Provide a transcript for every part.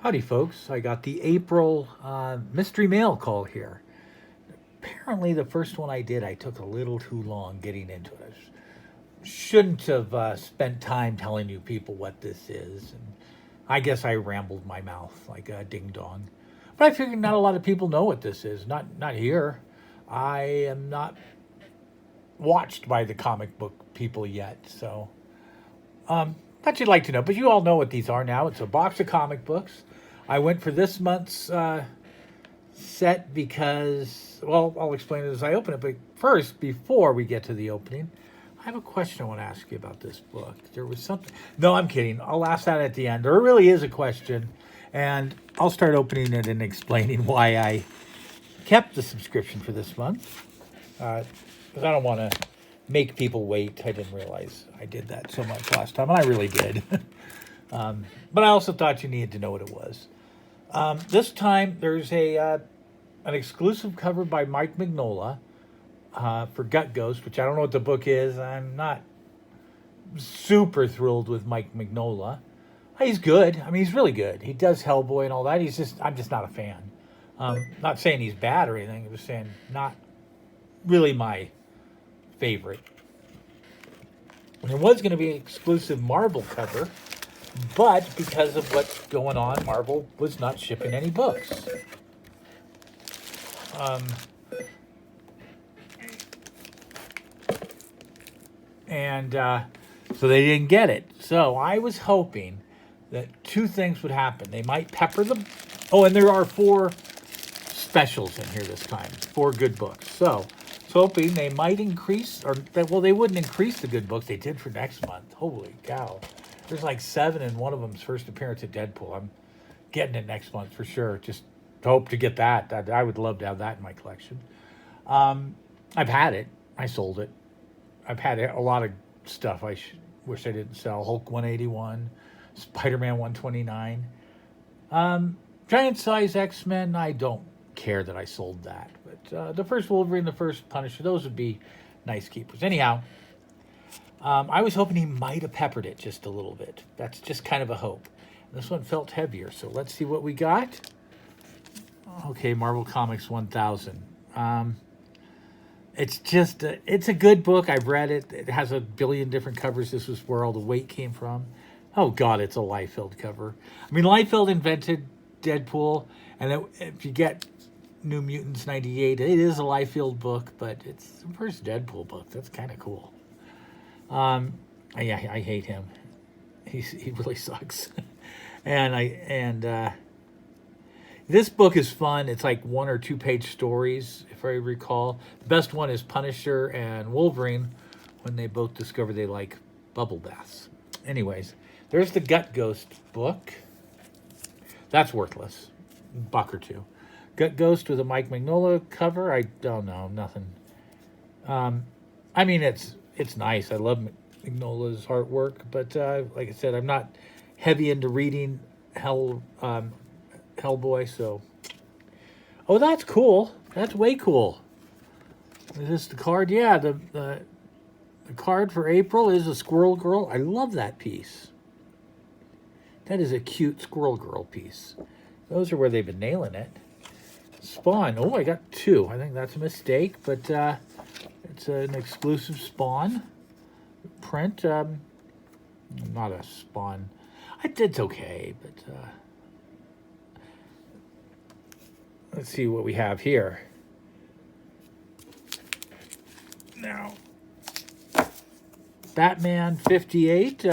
Howdy, folks. I got the April mystery mail call here. Apparently, the first one I did, I took a little too long getting into it. Shouldn't have spent time telling you people what this is. And I guess I rambled my mouth like a ding dong. But I figured not a lot of people know what this is. Not here. I am not watched by the comic book people yet, so thought you'd like to know. But you all know what these are now. It's a box of comic books. I went for this month's set because, well, I'll explain it as I open it. But first, before we get to the opening, I have a question I want to ask you about this book. There was something. No, I'm kidding. I'll ask that at the end. There really is a question, and I'll start opening it and explaining why I kept the subscription for this month. Because I don't want to make people wait. I didn't realize I did that so much last time, and I really did. But I also thought you needed to know what it was. This time, there's an exclusive cover by Mike Mignola for Gut Ghost, which I don't know what the book is. I'm not super thrilled with Mike Mignola. He's good. I mean, he's really good. He does Hellboy and all that. I'm just not a fan. Not saying he's bad or anything. I'm just saying not really my favorite. There was going to be an exclusive Marvel cover, but because of what's going on, Marvel was not shipping any books. And so they didn't get it. So I was hoping that two things would happen. They might pepper them. Oh, and there are 4 specials in here this time. 4 good books. So I was hoping they might increase, well, they wouldn't increase the good books they did for next month. Holy cow. There's like 7 in one of them's first appearance at Deadpool. I'm getting it next month for sure. Just hope to get that. I would love to have that in my collection. I've had it. I sold it. I've had a lot of stuff I wish I didn't sell. Hulk 181, Spider-Man 129. Giant size X-Men, I don't care that I sold that. But the first Wolverine, the first Punisher, those would be nice keepers. Anyhow, I was hoping he might have peppered it just a little bit. That's just kind of a hope. This one felt heavier, so let's see what we got. Okay, Marvel Comics 1000. It's a good book. I've read it. It has a billion different covers. This was where all the weight came from. Oh, God, it's a Liefeld cover. I mean, Liefeld invented Deadpool, and if you get New Mutants 98, it is a Liefeld book, but it's the first Deadpool book. That's kind of cool. I hate him. He really sucks. and this book is fun. It's like 1 or 2 page stories, if I recall. The best one is Punisher and Wolverine when they both discover they like bubble baths. Anyways, there's the Gut Ghost book. That's worthless. Buck or 2. Gut Ghost with a Mike Mignola cover. I don't know. Nothing. I mean, it's nice. I love Mignola's artwork, but like I said, I'm not heavy into reading Hellboy, so. Oh, that's cool. That's way cool. Is this the card? Yeah, the card for April is a Squirrel Girl. I love that piece. That is a cute Squirrel Girl piece. Those are where they've been nailing it. Spawn. Oh, I got 2. I think that's a mistake, but it's an exclusive Spawn print. Not a Spawn. It's okay, but let's see what we have here. Now, Batman 58.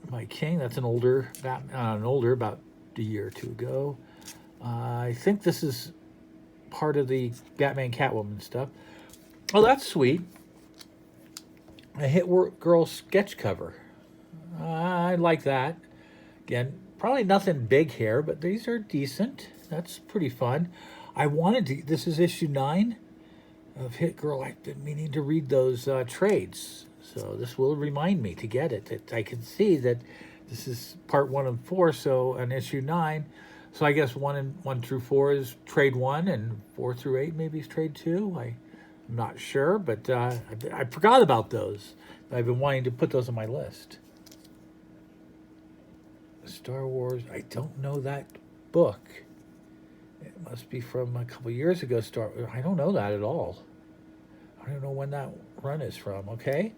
My King. That's an older Batman. About a year or 2 ago. I think this is part of the Batman Catwoman stuff. Oh, that's sweet. A Hit Girl sketch cover. I like that. Again, probably nothing big here, but these are decent. That's pretty fun. This is issue 9 of Hit Girl. I've been meaning to read those trades. So this will remind me to get it. I can see that this is part 1 and 4, so an issue 9. So I guess 1 through 4 is trade 1, and 4 through 8 maybe is trade 2. I'm not sure, but I forgot about those. I've been wanting to put those on my list. Star Wars. I don't know that book. It must be from a couple years ago. I don't know that at all. I don't know when that run is from. Okay.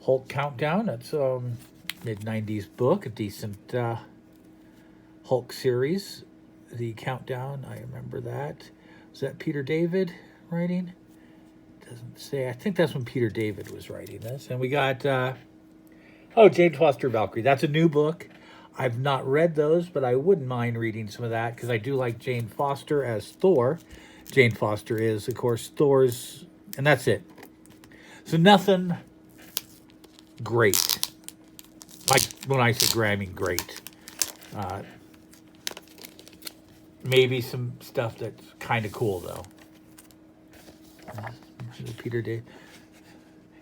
Hulk Countdown. That's mid '90s book. A decent Hulk series. The Countdown. I remember that. Was that Peter David writing? Doesn't say. I think that's when Peter David was writing this. And we got Jane Foster Valkyrie. That's a new book. I've not read those, but I wouldn't mind reading some of that because I do like Jane Foster as Thor. Jane Foster is, of course, Thor's, and that's it. So nothing great. Like when I say Grammy, great. Maybe some stuff that's kind of cool, though. Peter David.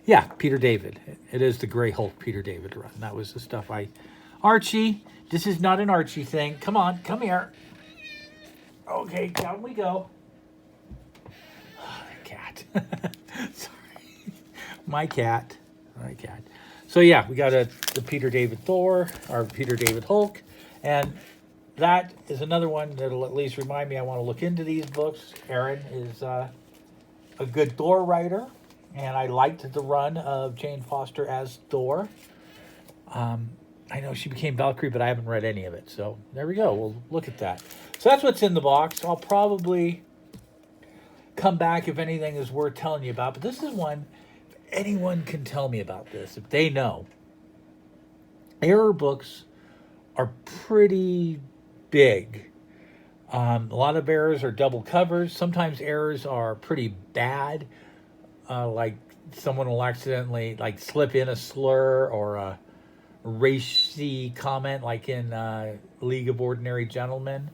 Yeah, Peter David. It is the Grey Hulk Peter David run. That was the stuff Archie, this is not an Archie thing. Come on, come here. Okay, down we go. Oh, the cat. Sorry. My cat. So yeah, we got the Peter David Thor, or Peter David Hulk. And that is another one that'll at least remind me I want to look into these books. Aaron is a good Thor writer. And I liked the run of Jane Foster as Thor. I know she became Valkyrie, but I haven't read any of it. So there we go. We'll look at that. So that's what's in the box. I'll probably come back if anything is worth telling you about. But this is one, if anyone can tell me about this, if they know. Error books are pretty big. A lot of errors are double covers. Sometimes errors are pretty bad. Like someone will accidentally slip in a slur or a racy comment, like in League of Ordinary Gentlemen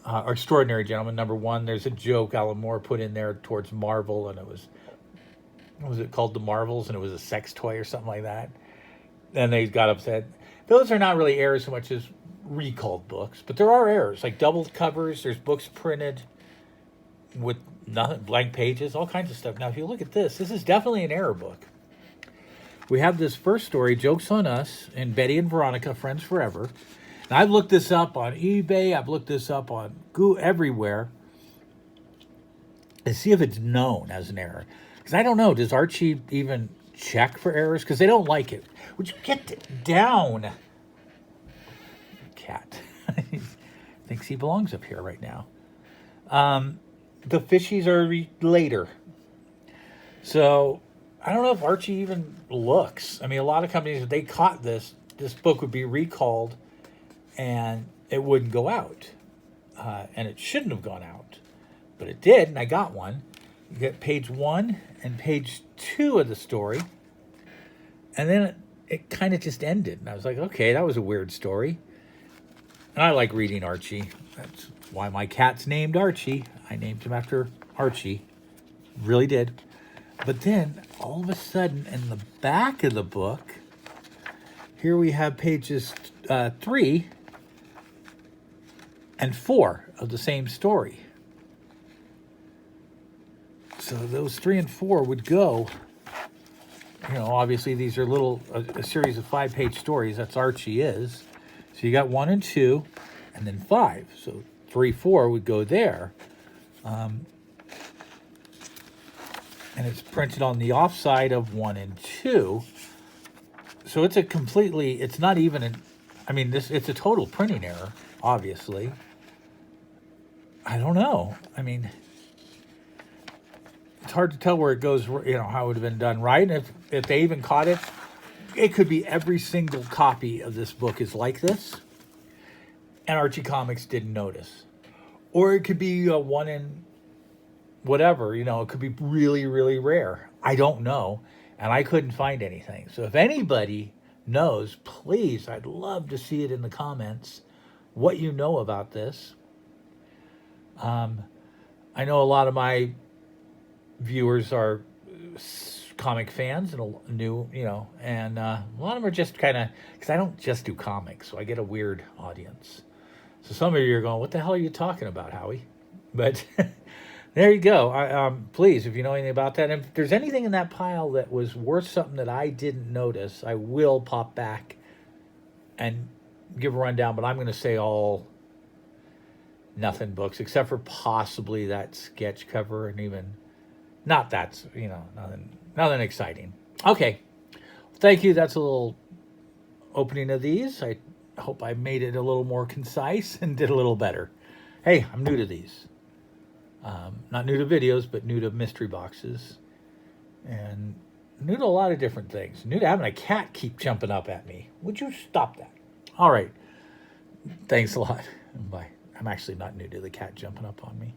or Extraordinary Gentlemen #1. There's a joke Alan Moore put in there towards Marvel, and it was it called The Marvels, and it was a sex toy or something like that. And they got upset. Those are not really errors so much as recalled books, but there are errors like double covers. There's books printed with nothing, blank pages, all kinds of stuff. Now, if you look at this is definitely an error book. We have this first story, Joke's on Us, and Betty and Veronica, Friends Forever. And I've looked this up on eBay. I've looked this up on Google, everywhere, to see if it's known as an error. Because I don't know, does Archie even check for errors? Because they don't like it. Would you get down? Cat. He thinks he belongs up here right now. The fishies are later. So I don't know if Archie even looks. I mean, a lot of companies, if they caught this book would be recalled and it wouldn't go out. And it shouldn't have gone out. But it did, and I got one. You get page 1 and page 2 of the story. And then it kind of just ended. And I was like, okay, that was a weird story. And I like reading Archie. That's why my cat's named Archie. I named him after Archie. Really did. But then, all of a sudden, in the back of the book, here we have pages 3 and 4 of the same story. So those 3 and 4 would go, obviously these are a series of 5-page stories. That's Archie is. So you got 1 and 2, and then 5. So 3, 4 would go there. And it's printed on the offside of 1 and 2. So it's it's not even it's a total printing error, obviously. I don't know. I mean, it's hard to tell where it goes, how it would have been done right. And if they even caught it, it could be every single copy of this book is like this, and Archie Comics didn't notice. Or it could be one in whatever, it could be really, really rare. I don't know, and I couldn't find anything. So if anybody knows, please, I'd love to see it in the comments, what you know about this. I know a lot of my viewers are comic fans and new, and a lot of them are just kind of, because I don't just do comics, so I get a weird audience. So some of you are going, what the hell are you talking about, Howie? But there you go. Please, if you know anything about that, and if there's anything in that pile that was worth something that I didn't notice, I will pop back and give a rundown, but I'm going to say all nothing books, except for possibly that sketch cover, and even not that's nothing exciting. Okay, thank you. That's a little opening of these. I hope I made it a little more concise and did a little better. Hey, I'm new to these. Not new to videos, but new to mystery boxes, and new to a lot of different things. New to having a cat keep jumping up at me. Would you stop that? All right. Thanks a lot. Bye. I'm actually not new to the cat jumping up on me.